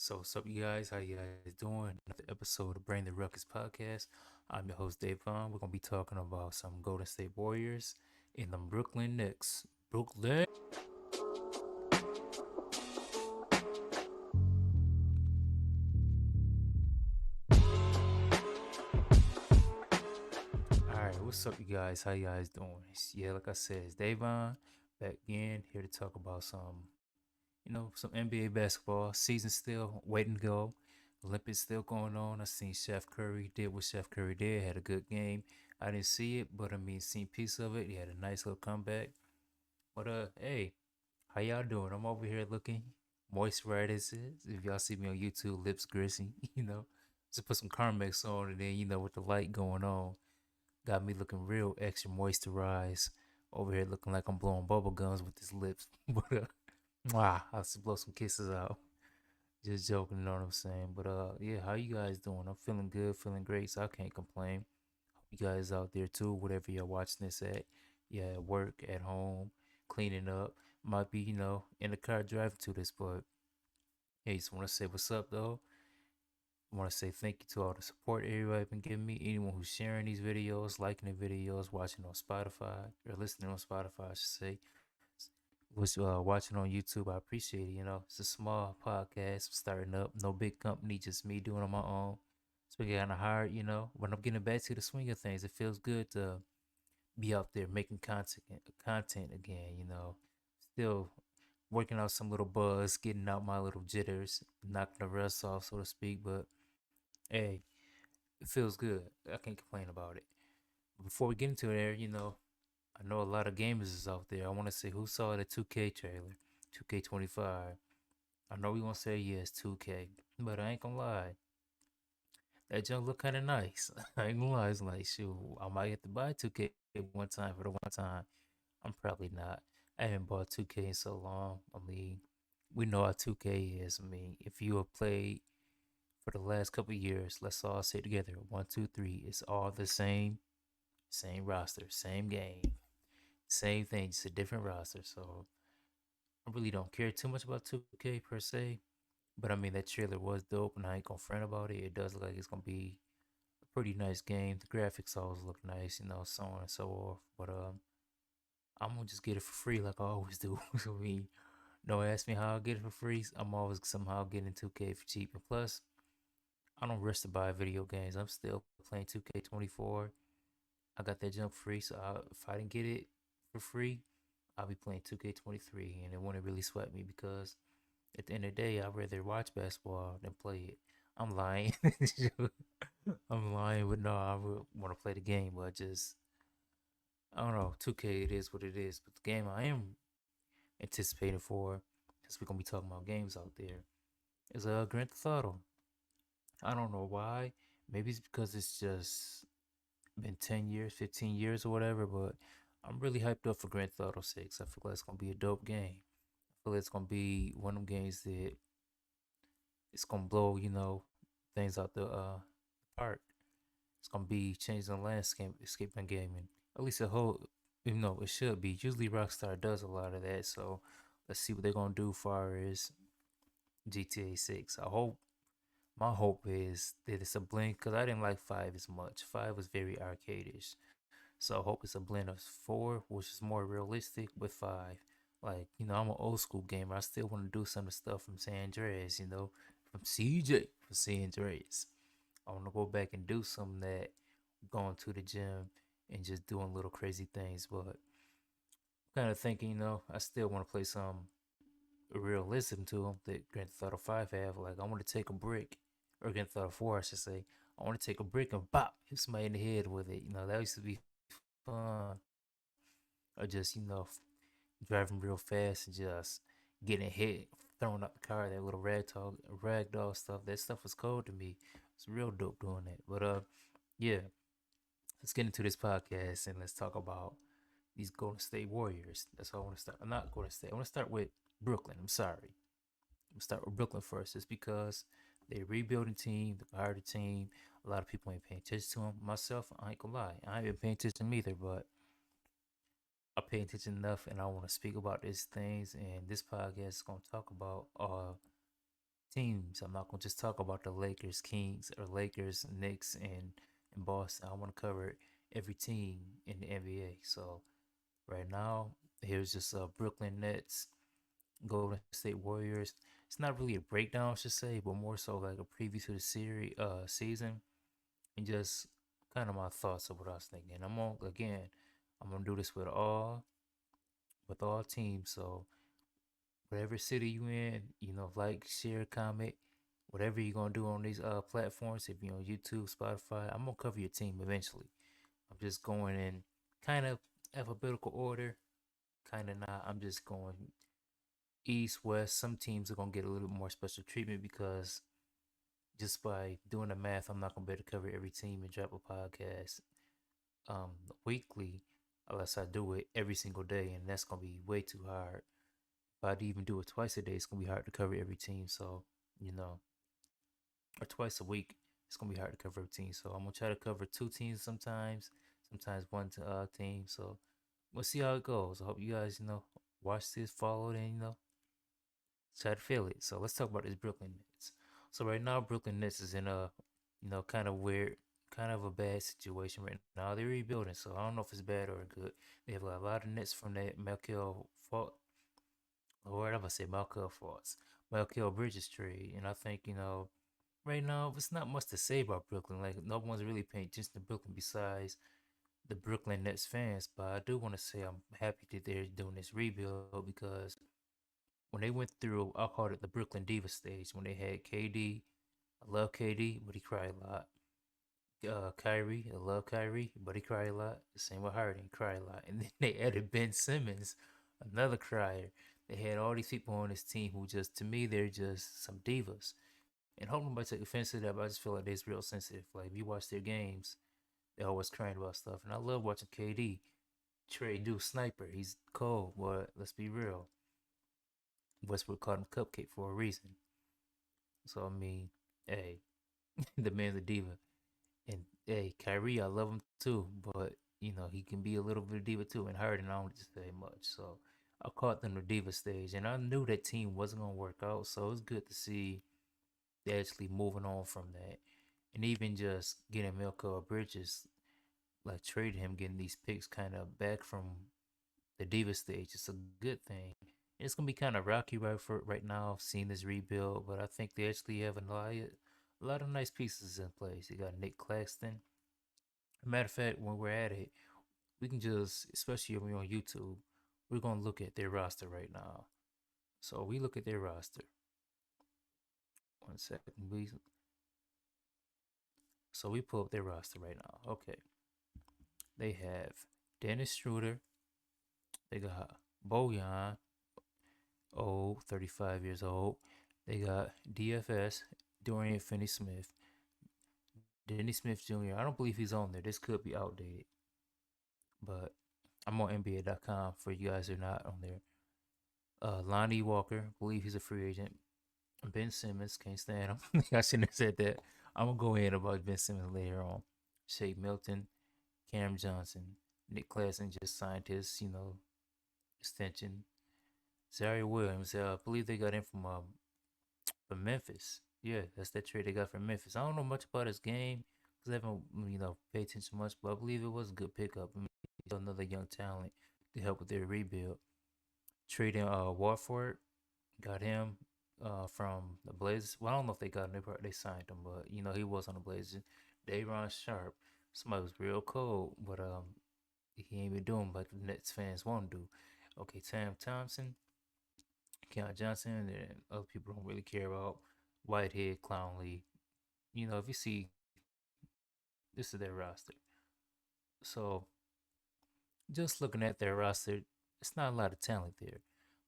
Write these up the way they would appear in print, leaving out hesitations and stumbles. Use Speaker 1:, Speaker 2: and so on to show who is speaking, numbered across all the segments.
Speaker 1: So, what's up, you guys? How you guys doing? Another episode of Brain the Ruckus podcast. I'm your host, Dave Vaughn. We're gonna be talking about some Golden State Warriors in the Brooklyn Knicks. Brooklyn. All right, what's up, you guys? How you guys doing? Yeah, like I said, it's Dave Vaughn back again here to talk about some NBA basketball. Season still waiting to go. Olympics still going on. I seen Chef Curry did what Chef Curry did. Had a good game. I didn't see it, but I mean, seen piece of it. He had a nice little comeback. But hey, how y'all doing? I'm over here looking moist right as is. If y'all see me on YouTube, lips greasy, just put some Carmex on, and then with the light going on, got me looking real extra moisturized. Over here looking like I'm blowing bubble gums with his lips. But I'll just blow some kisses out. Just joking, you know what I'm saying? But yeah, how you guys doing? I'm feeling good, feeling great, so I can't complain. Hope you guys out there too, whatever you're watching this at. Yeah, at work, at home, cleaning up. Might be, in the car driving to this, but hey, just want to say what's up though. I want to say thank you to all the support everybody been giving me. Anyone who's sharing these videos, liking the videos, watching on Spotify, or listening on Spotify, I should say, was watching on YouTube. I appreciate it. It's a small podcast starting up, no big company, just me doing it on my own. It's been kind of hard, When I'm getting back to the swing of things, it feels good to be out there making content again. Still working out some little buzz, getting out my little jitters, knocking the rust off, so to speak. But hey, it feels good. I can't complain about it. Before we get into there, I know a lot of gamers is out there. I want to say who saw the 2K trailer, 2K25. I know we gonna say yes, 2K, but I ain't gonna lie. That junk look kind of nice. I ain't gonna lie. It's like, shoot, I might have to buy 2K one time for the one time. I'm probably not. I haven't bought 2K in so long. I mean, we know how 2K is. I mean, if you have played for the last couple of years, let's all say together. One, two, three. It's all the same roster, same game, same thing, just a different roster. So I really don't care too much about 2K per se. But I mean, that trailer was dope, and I ain't gonna front about it. It does look like it's gonna be a pretty nice game. The graphics always look nice, so on and so forth. But I'm gonna just get it for free like I always do. I mean, don't ask me how I get it for free. I'm always somehow getting 2K for cheap. And plus, I don't rush to buy video games. I'm still playing 2K24. I got that jump free, so if I didn't get it for free, I'll be playing 2K23, and it wouldn't really sweat me because at the end of the day, I'd rather watch basketball than play it. I'm lying. I'm lying, but no, I would want to play the game, but I don't know. 2K, it is what it is. But the game I am anticipating for, since we're gonna be talking about games out there, is Grand Theft Auto. I don't know why. Maybe it's because it's just been 10 years, 15 years or whatever, but I'm really hyped up for Grand Theft Auto 6. I feel like it's gonna be a dope game. I feel like it's gonna be one of them games that it's gonna blow, things out the park. It's gonna be changing the landscape, escaping gaming. At least it should be. Usually Rockstar does a lot of that, so let's see what they're gonna do far as GTA 6. My hope is that it's a blend, because I didn't like 5 as much. 5 was very arcadish. So I hope it's a blend of 4, which is more realistic, with 5. Like, I'm an old school gamer. I still want to do some of the stuff from San Andreas, from CJ, from San Andreas. I want to go back and do some of that, going to the gym and just doing little crazy things. But kind of thinking, I still want to play some realism to them that Grand Theft Auto 5 have. Like, I want to take a brick, or Grand Theft Auto 4, I should say. I want to take a brick and pop, hit somebody in the head with it. That used to be fun. Or just, driving real fast and just getting hit, throwing out the car, that little ragdoll stuff. That stuff was cold to me. It's real dope doing that. But yeah, let's get into this podcast and let's talk about these Golden State Warriors. That's how I want to start. I'm not Golden State. I want to start with Brooklyn. I'm sorry. I'm start with Brooklyn first. It's because they're a rebuilding team, the harder team. A lot of people ain't paying attention to them. Myself, I ain't gonna lie, I ain't been paying attention to them either, but I pay attention enough, and I want to speak about these things. And this podcast is gonna talk about teams. I'm not gonna just talk about the Lakers, Kings, or Lakers, Knicks, and Boston. I want to cover every team in the NBA. So right now, here's just Brooklyn Nets, Golden State Warriors. It's not really a breakdown, I should say, but more so like a preview to the series, season, and just kind of my thoughts of what I was thinking. I'm gonna do this with all teams. So whatever city you in, like, share, comment, whatever you're gonna do on these platforms. If you're on YouTube, Spotify, I'm gonna cover your team eventually. I'm just going in kind of alphabetical order, kind of not. I'm just going east, west. Some teams are gonna get a little bit more special treatment because just by doing the math, I'm not gonna be able to cover every team and drop a podcast weekly unless I do it every single day, and that's gonna be way too hard. If I'd even do it twice a day, it's gonna be hard to cover every team. So, you know, or twice a week, it's gonna be hard to cover every team. So I'm gonna try to cover two teams sometimes one team. So we'll see how it goes. I hope you guys, watch this, follow it, and try to feel it. So let's talk about this Brooklyn Nets. So right now, Brooklyn Nets is in a, kind of weird, kind of a bad situation right now. They're rebuilding, so I don't know if it's bad or good. They have a lot of Nets from that Michael Fault, or I'm gonna say Michael Faults, Michael Bridges trade, and I think right now it's not much to say about Brooklyn. Like no one's really paying attention to Brooklyn besides the Brooklyn Nets fans. But I do want to say I'm happy that they're doing this rebuild because when they went through, I called it the Brooklyn Diva stage when they had KD. I love KD, but he cried a lot. Kyrie, I love Kyrie, but he cried a lot. The same with Harden, he cried a lot. And then they added Ben Simmons, another crier. They had all these people on this team who just, to me, they're just some divas. And hope nobody take offense to that, but I just feel like they're real sensitive. Like, if you watch their games, they're always crying about stuff. And I love watching KD. Trey do sniper. He's cold, but let's be real. Westbrook called him Cupcake for a reason. So, I mean, hey, the man's a diva. And hey, Kyrie, I love him too, but he can be a little bit of diva too. And Harden, I don't just say much. So I caught them the diva stage, and I knew that team wasn't gonna work out. So it's good to see they actually moving on from that, and even just getting Milko Bridges, like trading him, getting these picks kind of back from the diva stage. It's a good thing. It's gonna be kind of rocky right now, seeing this rebuild, but I think they actually have a lot of nice pieces in place. You got Nick Claxton. Matter of fact, when we're at it, we can just, especially when we're on YouTube, we're gonna look at their roster right now. So we look at their roster. 1 second, we. So we pull up their roster right now. Okay, they have Dennis Schroeder. They got Bojan, old, 35 years old. They got DFS, Dorian Finney-Smith, Denny Smith Jr. I don't believe he's on there. This could be outdated, but I'm on NBA.com for you guys who are not on there. Lonnie Walker, believe he's a free agent. Ben Simmons, can't stand him. I shouldn't have said that. I'm gonna go in about Ben Simmons later on. Shake Milton, Cam Johnson, Nick Claxton just signed his, extension. Zaire Williams, I believe they got him from Memphis. Yeah, that's that trade they got from Memphis. I don't know much about his game because I haven't, paid attention much, but I believe it was a good pickup. I mean, another young talent to help with their rebuild. Trading Warford, got him from the Blazers. Well, I don't know if they got him. They signed him, but he was on the Blazers. Day'Ron Sharp, somebody was real cold, but he ain't been doing like the Nets fans want to do. Okay, Tam Thompson, Keon Johnson, and other people don't really care about Whitehead, Clowney. If you see, this is their roster. So just looking at their roster, it's not a lot of talent there.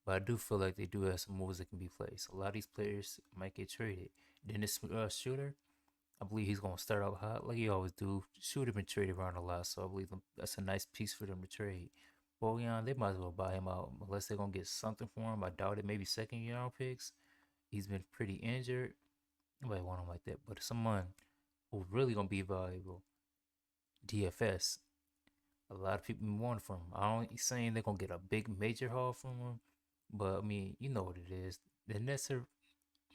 Speaker 1: But I do feel like they do have some moves that can be played. So a lot of these players might get traded. Dennis Shooter, I believe he's going to start out hot like he always do. Shooter been traded around a lot, so I believe that's a nice piece for them to trade. Bojan, they might as well buy him out unless they're going to get something for him. I doubt it. Maybe second year round picks. He's been pretty injured. Nobody want him like that. But someone who's really going to be valuable, DFS. A lot of people want from him. I don't saying they're gonna get a big major haul from him, but I mean, you know what it is. The Nets are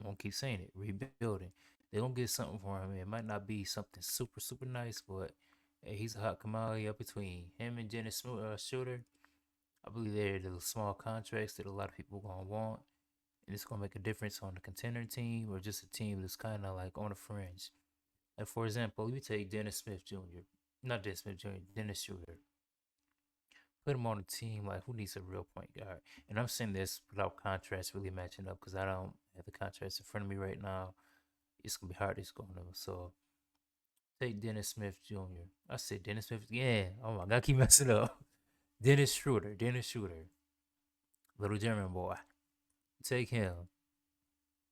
Speaker 1: I'm gonna keep saying it. Rebuilding. They're gonna get something for him. It might not be something super nice, but hey, he's a hot commodity up between him and Dennis Schroeder. I believe they're the small contracts that a lot of people gonna want, and it's gonna make a difference on the contender team or just a team that's kind of like on the fringe. Like for example, you take Dennis Smith Jr. Not Dennis Smith Jr. Dennis Schroeder. Put him on a team like who needs a real point guard? And I'm saying this without contracts really matching up because I don't have the contracts in front of me right now. It's gonna be hard to score them. So take Dennis Smith Jr. I said Dennis Smith. Yeah. Oh my God, I keep messing up. Dennis Schroeder. Dennis Schroeder. Little German boy. Take him.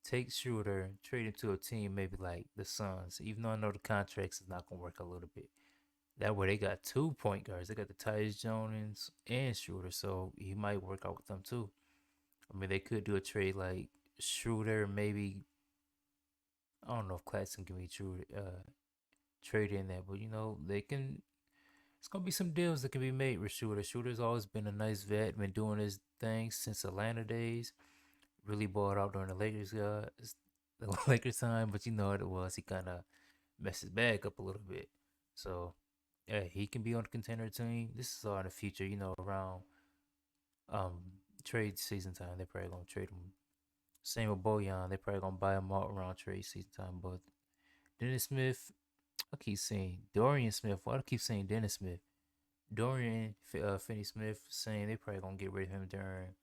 Speaker 1: Take Schroeder. Trade him to a team maybe like the Suns. Even though I know the contracts is not gonna work a little bit. That way they got 2 point guards. They got the Tyus Jones and Schroeder, so he might work out with them too. I mean, they could do a trade like Schroeder, maybe. I don't know if Claxton can be traded in there, but they can. It's gonna be some deals that can be made with Schroeder. Schroeder's always been a nice vet, been doing his thing since Atlanta days. Really balled out during the Lakers, the Lakers time, but you know what it was. He kind of messed his bag up a little bit. So yeah, he can be on the contender team. This is all in the future, around um trade season time. They're probably gonna trade him. Same with Boyan. They're probably gonna buy him out around trade season time. But Dennis Smith, I keep saying Dorian Smith. Why do I keep saying Dennis Smith? Dorian Finney Smith saying they probably gonna get rid of him during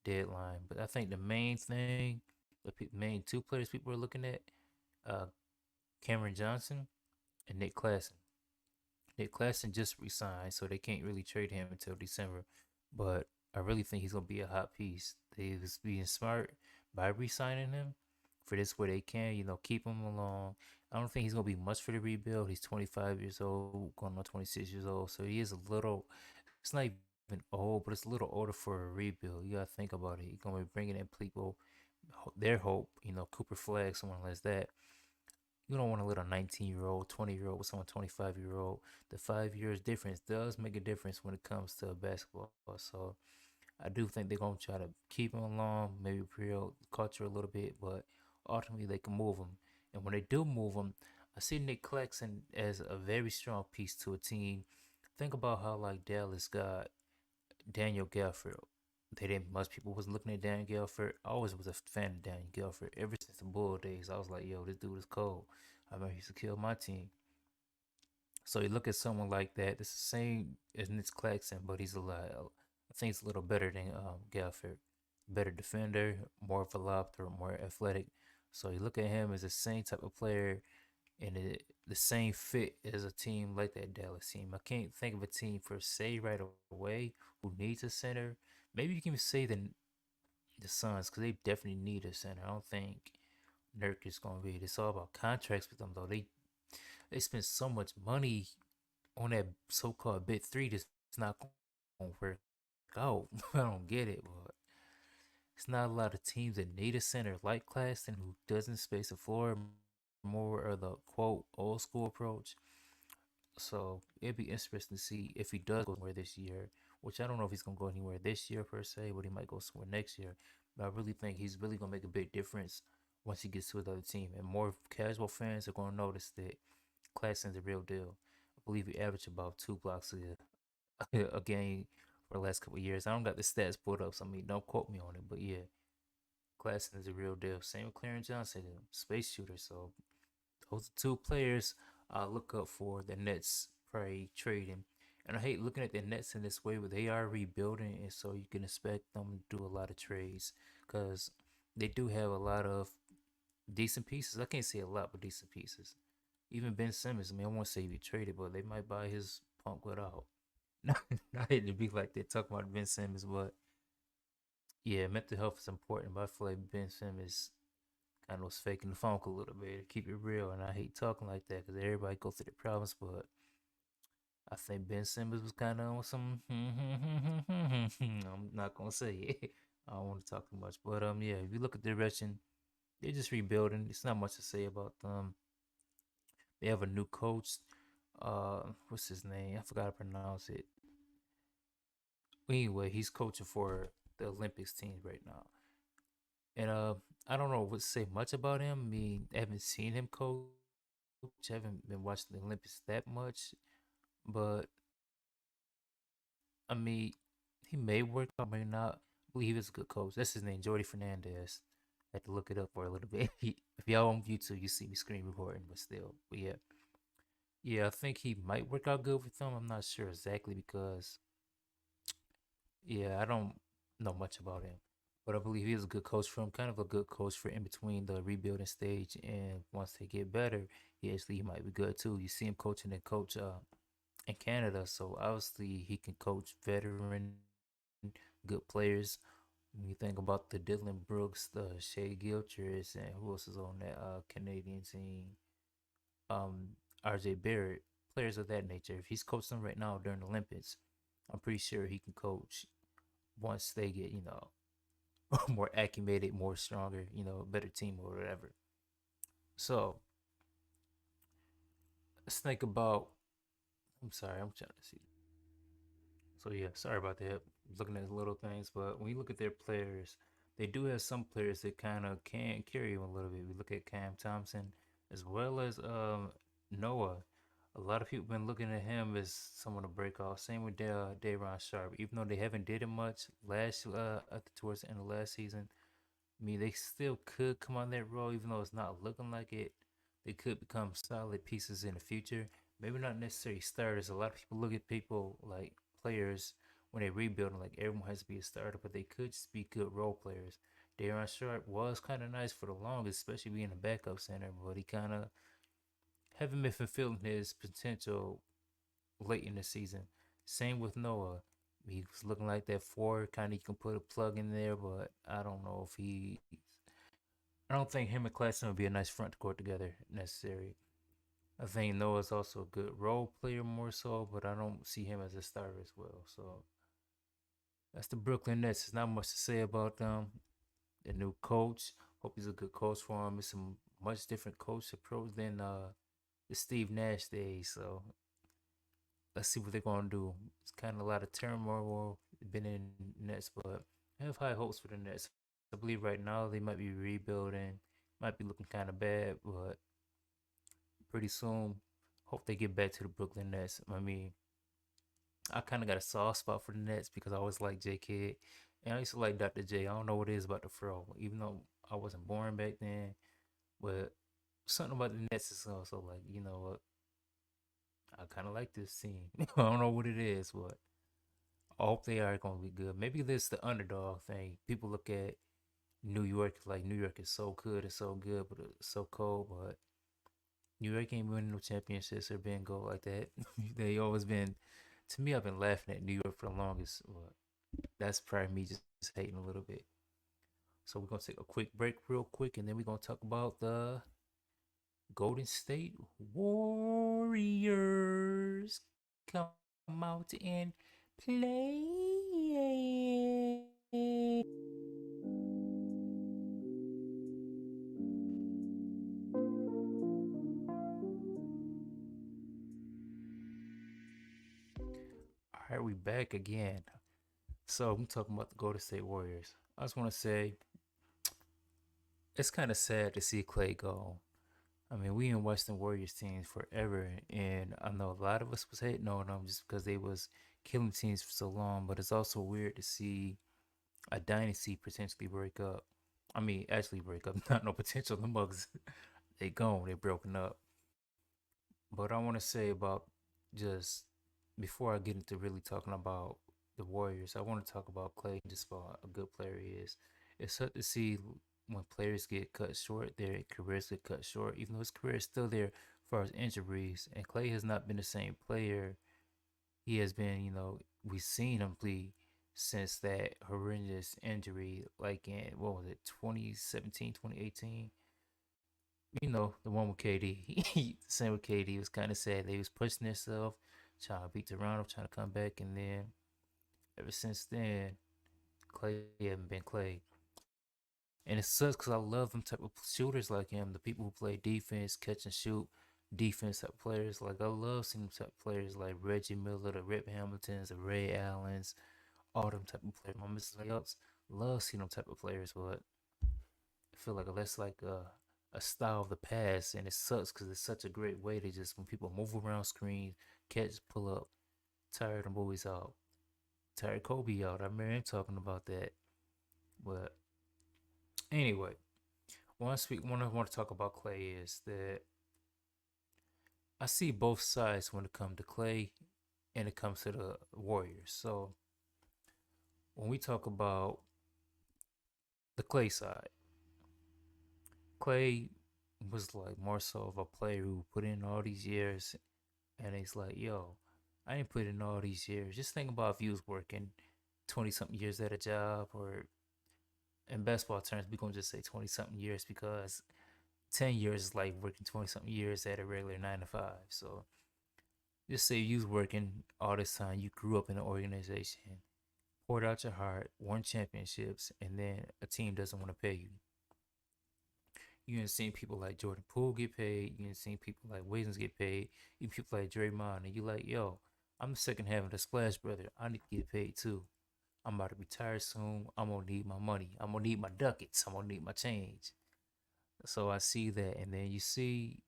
Speaker 1: deadline. But I think the main thing, the main 2 players people are looking at, uh, Cameron Johnson and Nick Claxton. Nick Claxton just resigned, so they can't really trade him until December. But I really think he's gonna be a hot piece. They was being smart by re-signing him for this where they can, keep him along. I don't think he's gonna be much for the rebuild. He's 25 years old, going on 26 years old, so he is a little. It's not even old, but it's a little older for a rebuild. You gotta think about it. He's gonna be bringing in people, their hope. Cooper Flag, someone like that. You don't want a little 19-year-old, 20-year-old with someone 25-year-old. The 5 years difference does make a difference when it comes to basketball. So I do think they're gonna try to keep him along, maybe promote culture a little bit, but ultimately they can move him. And when they do move him, I see Nick Claxton as a very strong piece to a team. Think about how like Dallas got Daniel Gafford. They didn't. Most people was looking at Daniel Gafford. I always was a fan of Daniel Gafford ever since the Bull days. I was like, yo, this dude is cold. I remember he used to kill my team. So you look at someone like that. It's the same as Nick Claxton, but he's a lot. I think it's a little better than Gafford. Better defender, more of a lob threat, more athletic. So you look at him as the same type of player and the same fit as a team like that Dallas team. I can't think of a team per se right away who needs a center. Maybe you can say the Suns because they definitely need a center. I don't think Nurk is gonna be. It's all about contracts with them though. They spend so much money on that so-called big three that's not gonna work out. I don't get it, but it's not a lot of teams that need a center like Claxton who doesn't space the floor, more of the quote old school approach. So it'd be interesting to see if he does go somewhere this year, which I don't know if he's gonna go anywhere this year per se, but he might go somewhere next year. But I really think he's really gonna make a big difference once he gets to another team, and more casual fans are gonna notice that Claxton's the real deal. I believe he averaged about 2 blocks a game for the last couple of years. I don't got the stats pulled up, so I mean, don't quote me on it, but yeah, Claxton is the real deal. Same with Clarence Johnson, space shooter. So those are 2 players I look up for the Nets probably trading. And I hate looking at the Nets in this way, but they are rebuilding, and so you can expect them to do a lot of trades because they do have a lot of decent pieces. I can't say a lot, but decent pieces. Even Ben Simmons, I mean, I won't say he be traded, but they might buy his punk without. I hate to be like they talk about Ben Simmons, but yeah, mental health is important. But I feel like Ben Simmons kind of was faking the funk a little bit to keep it real. And I hate talking like that because everybody go through the problems. But I think Ben Simmons was kind of on some. I'm not gonna say it. I don't want to talk too much. But yeah, if you look at the direction, they're just rebuilding. It's not much to say about them. They have a new coach. What's his name? I forgot to pronounce it. Anyway, he's coaching for the Olympics team right now. And I don't know what to say much about him. I mean, I haven't seen him coach. I haven't been watching the Olympics that much, but I mean, he may work out, may not. I believe he's a good coach. That's his name, Jordy Fernandez. I had to look it up for a little bit. If y'all on YouTube, you see me screen recording, but still, but yeah, yeah, I think he might work out good with them. I'm not sure exactly because yeah, I don't know much about him, but I believe he is a good coach for him. Kind of a good coach for in between the rebuilding stage and once they get better, he might be good too. You see him coaching and coach in Canada, so obviously he can coach veteran good players. When you think about the Dylan Brooks, the Shea Gilchrist, and who else is on that Canadian team? RJ Barrett, players of that nature. If he's coaching them right now during the Olympics, I'm pretty sure he can coach once they get, more acclimated, more stronger, better team or whatever. So let's think about. I'm sorry, I'm trying to see. So yeah, sorry about that. Looking at little things, but when you look at their players, they do have some players that kind of can carry them a little bit. We look at Cam Thompson as well as Noah. A lot of people been looking at him as someone to break off. Same with Dayron Sharp. Even though they haven't did it much towards the end of last season, I mean, they still could come on that role, even though it's not looking like it. They could become solid pieces in the future. Maybe not necessarily starters. A lot of people look at people like players when they rebuild, like everyone has to be a starter, but they could just be good role players. Darren Sharp was kind of nice for the longest, especially being a backup center, but he kind of haven't been fulfilling his potential late in the season. Same with Noah. He was looking like that forward, kind of you can put a plug in there, but I don't know if he I don't think him and Claxton would be a nice front court together necessary. I think Noah's also a good role player more so, but I don't see him as a starter as well. So that's the Brooklyn Nets. There's not much to say about them. The new coach, hope he's a good coach for him. It's a much different coach approach than the Steve Nash days. So let's see what they're gonna do. It's kind of a lot of turmoil been in Nets, but I have high hopes for the Nets. I believe right now they might be rebuilding, might be looking kind of bad, but pretty soon. Hope they get back to the Brooklyn Nets. I mean, I kind of got a soft spot for the Nets because I always liked J Kidd. And I used to like Dr. J. I don't know what it is about the fro, even though I wasn't born back then. But something about the Nets is also like, you know what? I kind of like this team. I don't know what it is, but I hope they are going to be good. Maybe this the underdog thing. People look at New York like New York is so good, it's so good, but it's so cold. But New York ain't winning no championships or been gold like that. They always been. To me, I've been laughing at New York for the longest. But that's probably me just hating a little bit. So we're gonna take a quick break, real quick, and then we're gonna talk about the Golden State Warriors come out and play. All right, we back again. So I'm talking about the Golden State Warriors. I just want to say it's kind of sad to see Clay go. I mean, we in Western Warriors teams forever, and I know a lot of us was hating on them just because they was killing teams for so long. But it's also weird to see a dynasty potentially break up. I mean, actually break up. Not no potential. The mugs, they gone. They broken up. But I want to say about just before I get into really talking about the Warriors, I want to talk about Clay. Just about a good player he is. It's hard to see when players get cut short, their careers get cut short, even though his career is still there as far as injuries. And Clay has not been the same player he has been. We've seen him play since that horrendous injury, like in what was it, 2017, 2018. The one with KD. Same with KD. It was kind of sad. They was pushing themselves, trying to beat Toronto, trying to come back, and then ever since then, Clay haven't been Clay. And it sucks because I love them type of shooters like him, the people who play defense, catch and shoot, defense type players. Like I love seeing them type of players like Reggie Miller, the Rip Hamiltons, the Ray Allens, all them type of players. My Mrs. Else love seeing them type of players, but feel like that's like a style of the past, and it sucks because it's such a great way to just when people move around screens, catch, pull up, tire the movies out, tire Kobe out. I remember him talking about that. But anyway, one I want to talk about Clay is that I see both sides when it comes to Clay and it comes to the Warriors. So when we talk about the Clay side, Clay was like more so of a player who put in all these years, and he's like, yo, I didn't put in all these years. Just think about if you was working 20 something years at a job, or in basketball terms, we're gonna just say 20 something years because 10 years is like working 20 something years at a regular 9 to 5. So just say you was working all this time, you grew up in an organization, poured out your heart, won championships, and then a team doesn't want to pay you. You ain't seen people like Jordan Poole get paid. You ain't seen people like Wiggins get paid. You people like Draymond, and you like, yo, I'm the second half of the Splash Brother. I need to get paid too. I'm about to retire soon. I'm gonna need my money. I'm gonna need my ducats. I'm gonna need my change. So I see that, and then you see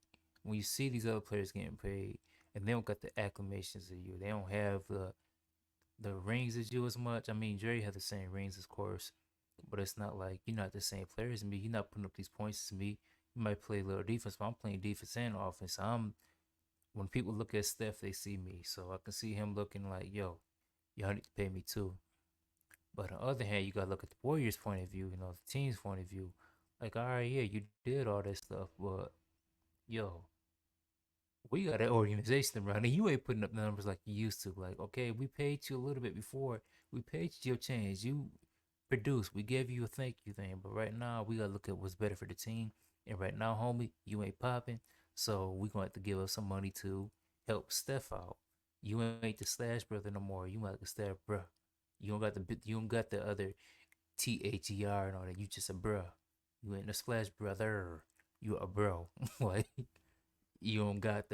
Speaker 1: when you see these other players getting paid, and they don't got the acclamations of you. They don't have the rings as you as much. I mean, Jerry had the same rings, of course, but it's not like you're not the same player as me. You're not putting up these points as me. You might play a little defense, but I'm playing defense and offense. I'm when people look at Steph, they see me, so I can see him looking like, yo, y'all need to pay me too. But on the other hand, you gotta look at the Warriors' point of view, the team's point of view. Like, all right, yeah, you did all this stuff, but yo, we got an organization around and you ain't putting up numbers like you used to. Like, okay, we paid you a little bit before. We paid you your change. You produced. We gave you a thank you thing. But right now, we got to look at what's better for the team. And right now, homie, you ain't popping. So we going to have to give us some money to help Steph out. You ain't the Slash brother no more. You like the Steph bro. You don't got the other THER and all that. You just a bro. You ain't the Splash brother. You a bro. Like you don't got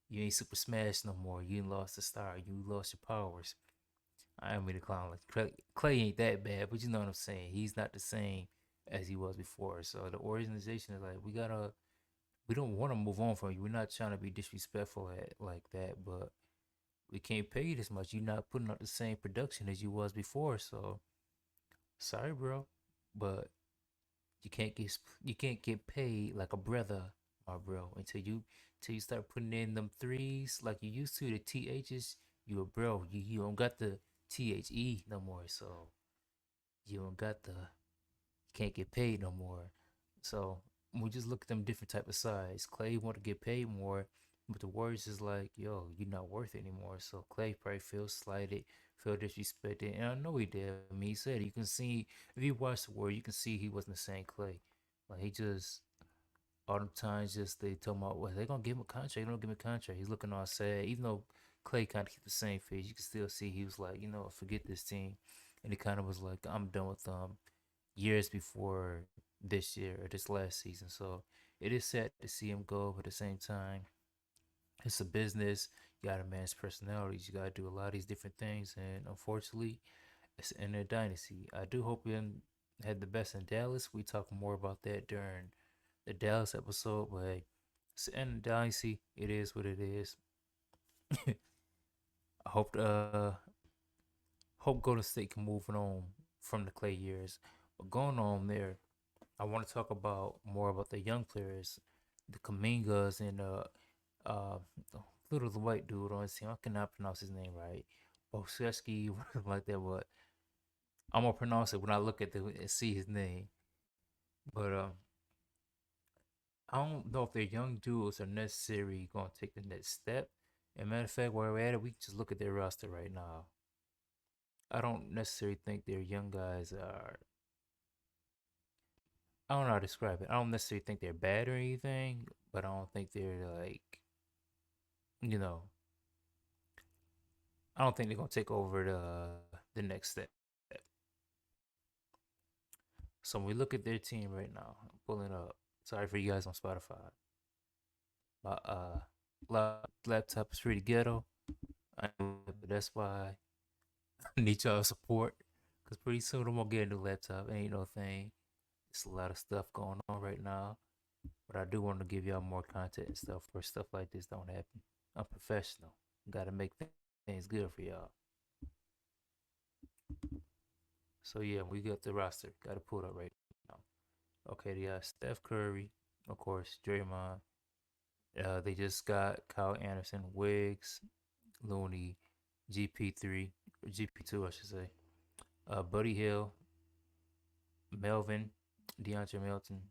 Speaker 1: you ain't Super Smash no more. You ain't lost the star. You lost your powers. I am really clown like Clay ain't that bad, but you know what I'm saying. He's not the same as he was before. So the organization is like, we don't want to move on from you. We're not trying to be disrespectful at like that, but we can't pay you this much. You're not putting up the same production as you was before. So sorry, bro, but you can't get paid like a brother, my bro, until you start putting in them threes like you used to. The THs, you a bro. You don't got the THE no more, so you don't got you can't get paid no more. So we just look at them different type of sides. Clay want to get paid more, but the Warriors is like, yo, you're not worth it anymore. So Clay probably feels slighted, feel disrespected, and I know he did. I mean, he said you can see if you watch the Warriors, you can see he wasn't the same Clay. Like he just all the times just they talking about well they gonna give him a contract, they don't give him a contract. He's looking all sad, even though Clay kind of keep the same face. You can still see he was like, forget this team, and he kind of was like, I'm done with them years before this year or this last season. So it is sad to see him go, but at the same time, it's a business. You gotta manage personalities. You gotta do a lot of these different things, and unfortunately, it's in a dynasty. I do hope we had the best in Dallas. We talk more about that during the Dallas episode, but hey, it's in the dynasty. It is what it is. I hope Golden State can move on from the Clay years. But going on there, I want to talk about more about the young players, the Kamingas and uh little white dude on his team. I cannot pronounce his name right. Boseski, like that, but I'm gonna pronounce it when I look at the and see his name. But I don't know if their young dudes are necessarily gonna take the next step. And matter of fact, where we're at it, we can just look at their roster right now. I don't necessarily think their young guys are. I don't know how to describe it. I don't necessarily think they're bad or anything, but I don't think they're like, you know, I don't think they're gonna take over the next step. So when we look at their team right now, I'm pulling up. Sorry for you guys on Spotify. My laptop is pretty ghetto. But that's why I need y'all support. Cause pretty soon I'm gonna get a new laptop. Ain't no thing. It's a lot of stuff going on right now, but I do want to give y'all more content and stuff for stuff like this don't happen. I'm professional. Got to make things good for y'all. So yeah, we got the roster. Got to pull it up right now. Okay, they got Steph Curry, of course, Draymond. They just got Kyle Anderson, Wiggs, Looney, GP3, or GP2, I should say. Buddy Hill, Melvin, DeAndre Melton.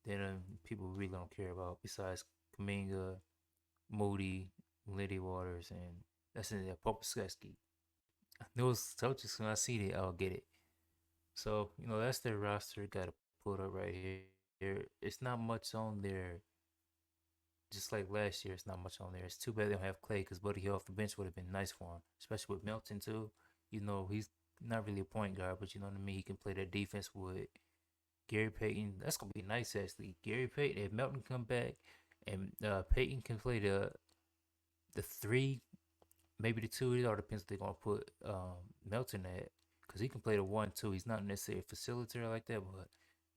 Speaker 1: Then people really don't care about besides Kaminga, Moody, Liddy Waters, and that's in there. Popiskeski. Those coaches, when I see it, I'll get it. So, that's their roster. Got to put up right here. It's not much on there. Just like last year, it's not much on there. It's too bad they don't have Clay because Buddy Hill off the bench would have been nice for him, especially with Melton, too. He's not really a point guard, but you know what I mean? He can play that defense with Gary Payton. That's going to be nice, actually. Gary Payton, if Melton come back and Payton can play the three, maybe the two. It all depends if they're gonna put Melton at, because he can play the 1-2. He's not necessarily a facilitator like that, but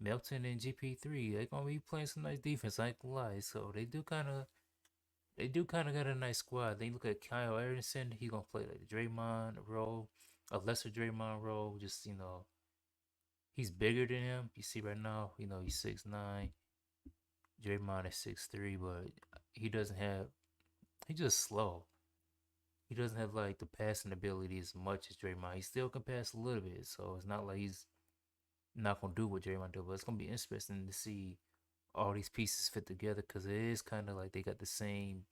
Speaker 1: Melton and GP3, they're gonna be playing some nice defense. I ain't gonna lie. So they do kind of got a nice squad. They look at Kyle Anderson. He gonna play like the Draymond role, a lesser Draymond role. Just he's bigger than him. You see right now, he's 6'9". Draymond is 6'3", but he doesn't have. He's just slow. He doesn't have like the passing ability as much as Draymond. He still can pass a little bit, so it's not like he's not gonna do what Draymond do. But it's gonna be interesting to see all these pieces fit together because it is kind of like they got the same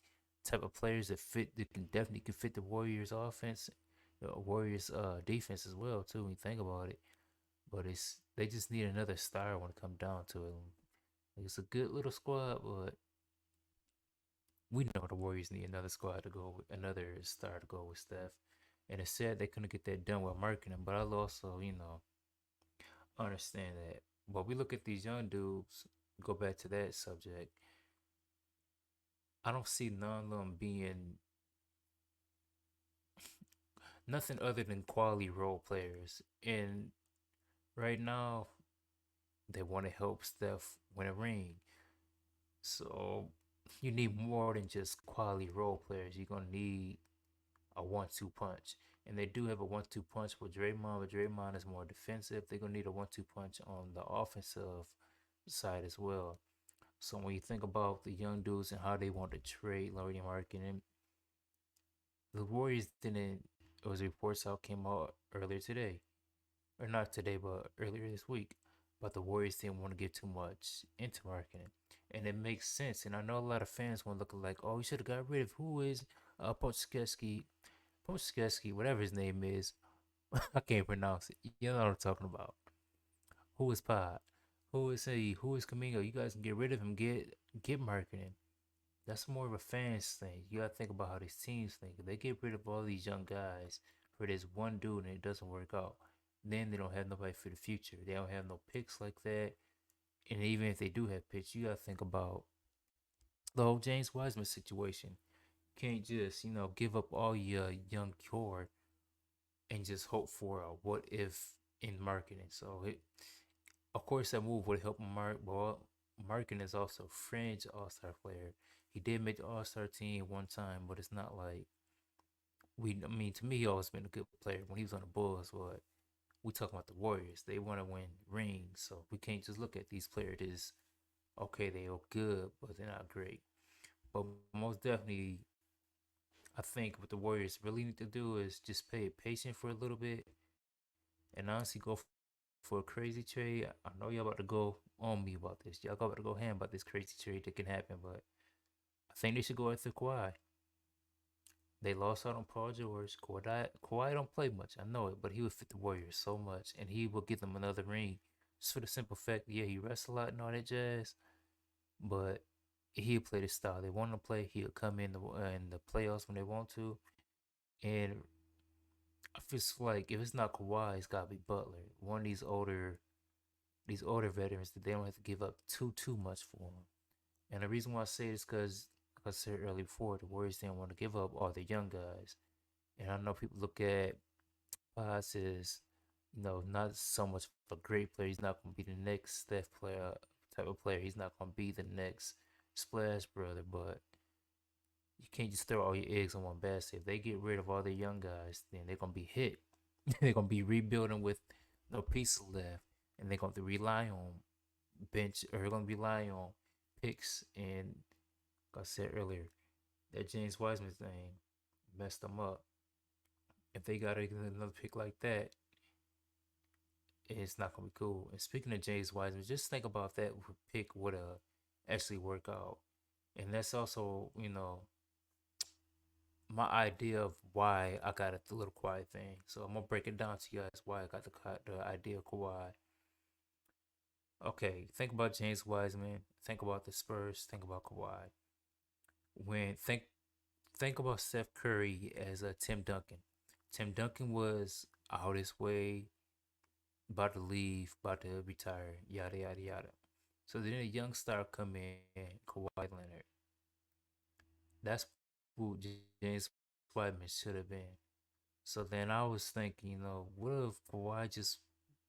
Speaker 1: type of players that fit. That can definitely can fit the Warriors offense, the Warriors defense as well too. When you think about it, but they just need another star when it comes down to it. Like, it's a good little squad, but we know the Warriors need another squad to go with, another star to go with Steph. And it's sad they couldn't get that done with marketing, but I'll also, understand that. But we look at these young dudes, go back to that subject. I don't see none of them being nothing other than quality role players. And right now, they want to help Steph win a ring. So you need more than just quality role players. You're gonna need a 1-2 punch. And they do have a 1-2 punch with Draymond, but Draymond is more defensive. They're gonna need a 1-2 punch on the offensive side as well. So when you think about the young dudes and how they want to trade Laurie Markkinen, the Warriors didn't. It was reports out came out earlier today, or not today, but earlier this week. But the Warriors didn't want to get too much into Markkinen, and it makes sense. And I know a lot of fans want to look like, oh, you should have got rid of who is Pochkeski, whatever his name is. I can't pronounce it. You know what I'm talking about. Who is Pod? Who is he? Who is Kamingo? You guys can get rid of him. Get marketing. That's more of a fans thing. You gotta think about how these teams think. If they get rid of all these young guys for this one dude and it doesn't work out, then they don't have nobody for the future. They don't have no picks like that. And even if they do have picks, you gotta think about the whole James Wiseman situation. Can't just, give up all your young core and just hope for a what if in marketing. So of course that move would help Mark. Well, Markin is also a fringe All Star player. He did make the All Star team one time, but it's not like we. I mean, to me, he always been a good player when he was on the Bulls. But we talking about the Warriors. They want to win rings, so we can't just look at these players as okay, they are good, but they're not great. But most definitely, I think what the Warriors really need to do is just pay patient for a little bit and honestly go for a crazy trade. I know y'all about to go on me about this. Y'all about to go ham about this crazy trade that can happen, but I think they should go after Kawhi. They lost out on Paul George. Kawhi don't play much. I know it, but he would fit the Warriors so much, and he will give them another ring. Just for the simple fact, yeah, he wrestles a lot and all that jazz, but he'll play the style they want to play. He'll come in the playoffs when they want to, and I feel like if it's not Kawhi, it's gotta be Butler. One of these older veterans that they don't have to give up too much for them. And the reason why I say this because like I said earlier before, the Warriors didn't want to give up all the young guys. And I know people look at Paz as, not so much of a great player. He's not going to be the next Steph player type of player. He's not going to be the next Splash Brother, but you can't just throw all your eggs in one basket. If they get rid of all their young guys, then they're going to be hit. They're going to be rebuilding with no pieces left, and they're going to rely on bench, or they're going to rely on picks. And like I said earlier, that James Wiseman thing messed them up. If they got another pick like that, it's not gonna be cool. And speaking of James Wiseman, just think about that pick would actually work out. And that's also, my idea of why I got the little quiet thing. So I'm gonna break it down to you guys why I got the idea of Kawhi. Okay, think about James Wiseman. Think about the Spurs. Think about Kawhi. When think about Steph Curry as a Tim Duncan. Tim Duncan was out his way, about to leave, about to retire, yada yada yada. So then a young star come in, Kawhi Leonard. That's who James Wiseman should have been. So then I was thinking, what if Kawhi just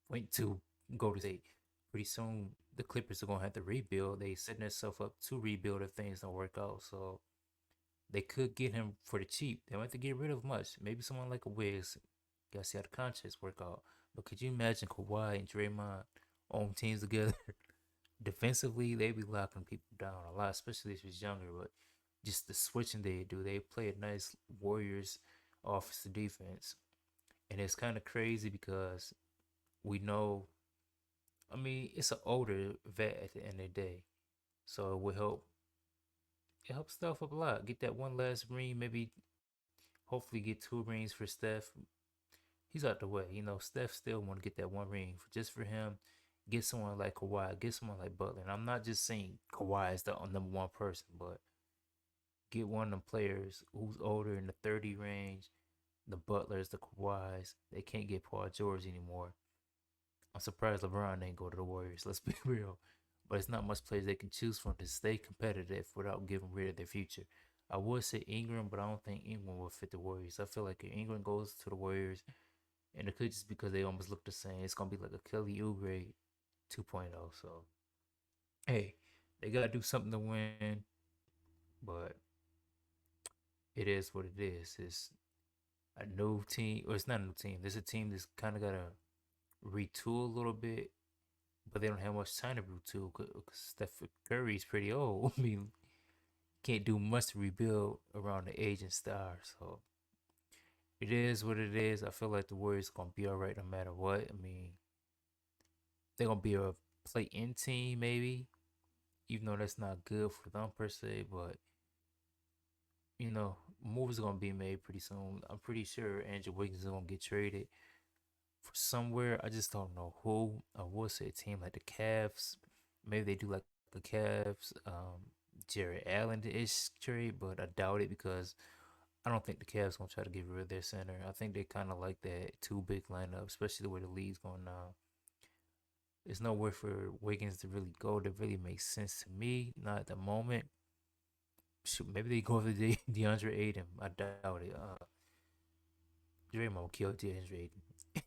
Speaker 1: went to go to State? Pretty soon the Clippers are gonna have to rebuild. They setting themselves up to rebuild if things don't work out. So they could get him for the cheap. They don't have to get rid of much. Maybe someone like a Wiz. Gotta see how the contracts work out. But could you imagine Kawhi and Draymond on teams together? Defensively, they be locking people down a lot, especially if he's younger. But just the switching they do, they play a nice Warriors offensive defense, and it's kind of crazy because we know. I mean, it's an older vet at the end of the day, so it will help. It helps stuff up a lot. Get that one last ring, maybe. Hopefully, get two rings for Steph. He's out the way. Steph still want to get that one ring just for him. Get someone like Kawhi, get someone like Butler. And I'm not just saying Kawhi is the number one person, but get one of them players who's older in the 30 range, the Butlers, the Kawhis. They can't get Paul George anymore. I'm surprised LeBron ain't go to the Warriors. Let's be real. But it's not much players they can choose from to stay competitive without getting rid of their future. I would say Ingram, but I don't think Ingram will fit the Warriors. I feel like if Ingram goes to the Warriors, and it could just because they almost look the same. It's gonna be like a Kelly Oubre 2.0. So hey, they gotta do something to win, but it is what it is. It's a new team, or it's not a new team. There's a team that's kind of gotta retool a little bit, but they don't have much time to retool because Steph Curry's pretty old. I mean, can't do much to rebuild around the aging star. So it is what it is. I feel like the Warriors gonna be all right no matter what. I mean, they're gonna be a play-in team maybe, even though that's not good for them per se. But moves are gonna be made pretty soon. I'm pretty sure Andrew Wiggins is gonna get traded for somewhere. I just don't know who. I would say a team like the Cavs. Maybe they do like the Cavs, Jared Allen ish trade, but I doubt it because I don't think the Cavs gonna try to get rid of their center. I think they kind of like that two big lineup, especially the way the league's going now. There's nowhere for Wiggins to really go that really makes sense to me. Not at the moment. Shoot, maybe they go for DeAndre Ayton. I doubt it. Draymond killed DeAndre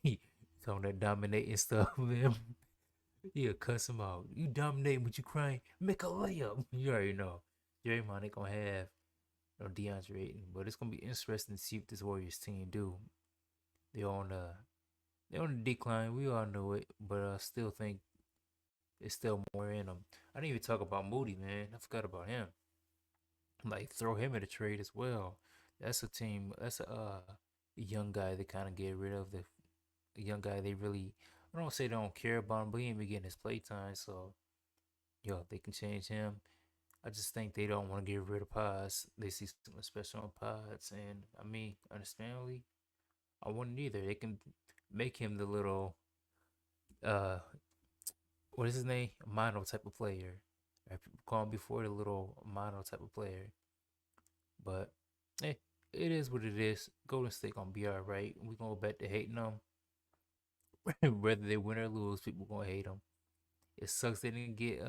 Speaker 1: Ayton. Talking that dominating stuff, man. He'll cuss him out. You dominating, but you crying. Make a layup. You already know. Draymond ain't gonna have no DeAndre Ayton, but it's gonna be interesting to see what this Warriors team do. They on the they on the decline. We all know it, but I still think there's still more in them. I didn't even talk about Moody, man. I forgot about him. Like throw him in a trade as well. That's a team. That's a young guy they kind of get rid of. The young guy they really. I don't say they don't care about him, but he ain't been getting his play time. So yo, they can change him. I just think they don't want to get rid of Pods. They see something special on Pods, and I mean, understandably, I wouldn't either. They can make him the little uh, what is his name? Mono type of player. I call him before the little mono type of player. But hey, it is what it is. Golden State gonna be all right. We gonna go back to hating them. Whether they win or lose, people gonna hate them. It sucks they didn't get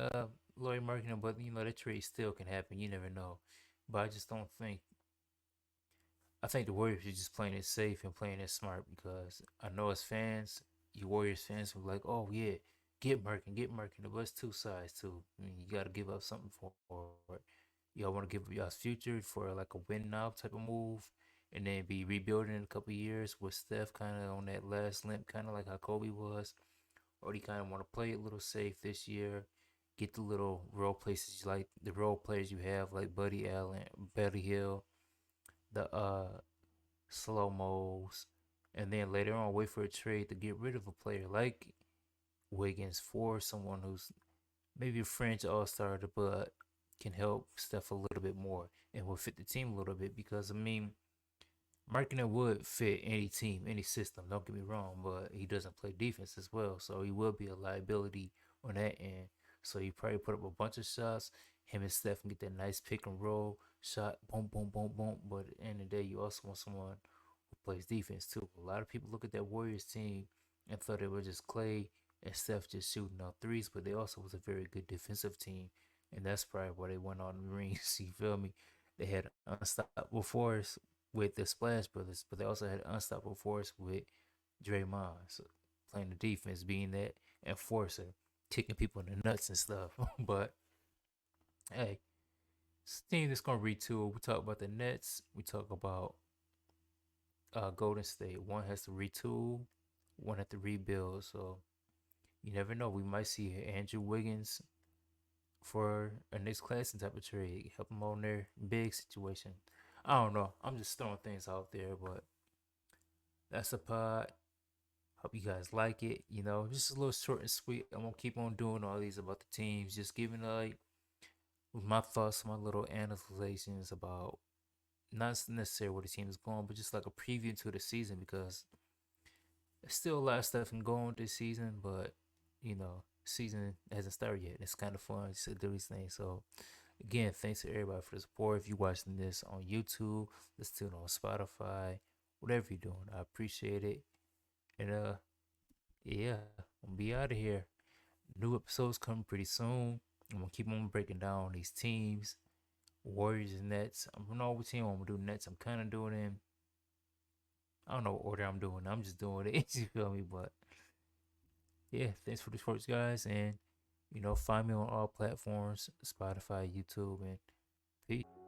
Speaker 1: Laurie Marketing, but that trade still can happen. You never know. But I just don't think. I think the Warriors are just playing it safe and playing it smart because I know as fans, you Warriors fans were like, oh yeah, get Merkin. But it's two sides too. I mean, you got to give up something for it. Y'all want to give up y'all's future for like a win now type of move, and then be rebuilding in a couple years with Steph kind of on that last limp, kind of like how Kobe was, or do you kind of want to play it a little safe this year? Get the little role places like the role players you have, like Buddy Allen, Buddy Hill, the slow mos, and then later on wait for a trade to get rid of a player like Wiggins for someone who's maybe a fringe all star, but can help Steph a little bit more and will fit the team a little bit. Because I mean, Markkanen would fit any team, any system. Don't get me wrong, but he doesn't play defense as well, so he will be a liability on that end. So you probably put up a bunch of shots. Him and Steph can get that nice pick and roll shot, boom, boom, boom, boom. But at the end of the day, you also want someone who plays defense too. A lot of people look at that Warriors team and thought it was just Clay and Steph just shooting out threes, but they also was a very good defensive team, and that's probably why they went on the rings. You feel me? They had unstoppable force with the Splash Brothers, but they also had unstoppable force with Draymond, so playing the defense, being that enforcer, kicking people in the nuts and stuff. But hey, it's a team that's gonna retool. We talk about the Nets. We talk about Golden State. One has to retool. One has to rebuild. So you never know. We might see Andrew Wiggins for a next class type of trade, help them on their big situation. I don't know. I'm just throwing things out there, but that's a pod. Hope you guys like it. You know, just a little short and sweet. I'm gonna keep on doing all these about the teams, just giving like my thoughts, my little analyzations about not necessarily where the team is going, but just like a preview to the season because there's still a lot of stuff can go on this season, but you know, season hasn't started yet. It's kind of fun just to do these things. So again, thanks to everybody for the support. If you're watching this on YouTube, listen to it on Spotify, whatever you're doing, I appreciate it. And yeah, I'm gonna be out of here. New episodes coming pretty soon. I'm gonna keep on breaking down these teams, Warriors and Nets. I don't know what team I'm gonna do Nets. I'm kind of doing in. I don't know what order I'm doing. I'm just doing it. You feel me? But yeah, thanks for the support, guys, and find me on all platforms: Spotify, YouTube, and peace.